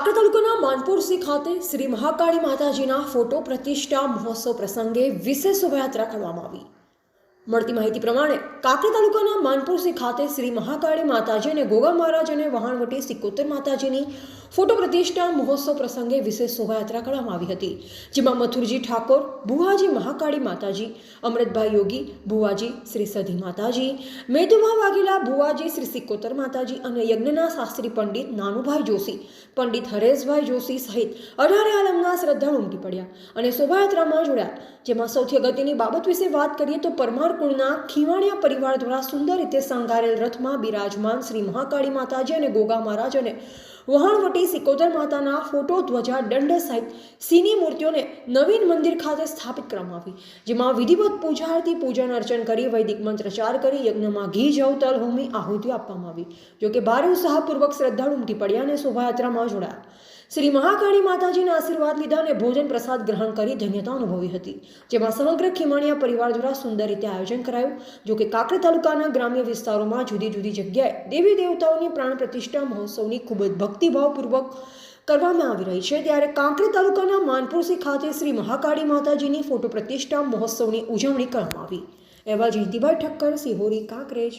કાંકરા તાલુકાના માનપુરસી ખાતે શ્રી મહાકાળી માતાજીના ફોટો પ્રતિષ્ઠા મહોત્સવ પ્રસંગે વિશેષ શોભાયાત્રા કરવામાં આવી। મળતી માહિતી પ્રમાણે કાંકરા તાલુકાના માનપુરસી ખાતે શ્રી મહાકાળી માતાજી અને ગોગા મહારાજ અને વહાણવટી સિકોતર માતાજીની ફોટો પ્રતિષ્ઠા મહોત્સવ પ્રસંગે વિશેષ શોભાયાત્રા કરવામાં આવી હતી, જેમાં મથુરજી ઠાકોર, ભુવાજી મહાકાળી માતાજી, અમૃતભાઈ યોગી, ભુવાજી શ્રી સધી માતાજી, મેદુભા વાઘેલા, ભુવાજી શ્રી સિકોતર માતાજી અને યજ્ઞના શાસ્ત્રી પંડિત નાનુભાઈ જોશી, પંડિત હરેશભાઈ જોશી સહિત 18 આલમના શ્રદ્ધાળુ ઉમટી પડ્યા અને શોભાયાત્રામાં જોડાયા। જેમાં સૌથી અગત્યની બાબત વિશે વાત કરીએ તો પરમાર કુળના ખીવાણિયા પરિવાર દ્વારા સુંદર રીતે શણગારેલ રથમાં બિરાજમાન શ્રી મહાકાળી માતાજી અને ગોગા મહારાજ અને વહાણવટી સિકોતર માતાના ફોટો, ધ્વજા, દંડ સહિત સિંહની મૂર્તિઓને નવીન મંદિર ખાતે સ્થાપિત કરવામાં આવી, જેમાં વિધિવત પૂજા આરતી, પૂજન અર્ચન કરી વૈદિક મંત્રોચ્ચાર કરી યજ્ઞમાં ઘી, જવ, તલ, હોમી આહુતિઓ આપવામાં આવી। જોકે ભારે ઉત્સાહપૂર્વક શ્રદ્ધાળુ ઉમટી પડ્યા અને શોભાયાત્રામાં જોડાયા। શ્રી મહાકાળી માતાજીના આશીર્વાદ લીધા અને ભોજન પ્રસાદ ગ્રહણ કરી ધન્યતા અનુભવી હતી, જેમાં સમગ્ર ખીમાણિયા પરિવાર દ્વારા સુંદર રીતે આયોજન કરાયું। જોકે કાંકરા તાલુકાના ગ્રામ્ય વિસ્તારોમાં જુદી જુદી જગ્યાએ દેવી દેવતાઓની પ્રાણ પ્રતિષ્ઠા મહોત્સવની ખૂબ જ ભક્તિભાવપૂર્વક કરવામાં આવી રહી છે, ત્યારે કાંકરા તાલુકાના માનપુરસી ખાતે શ્રી મહાકાળી માતાજીની ફોટો પ્રતિષ્ઠા મહોત્સવની ઉજવણી કરવામાં આવી। એવા જયંતિભાઈ ઠક્કર, સિહોરી, કાંકરેજ।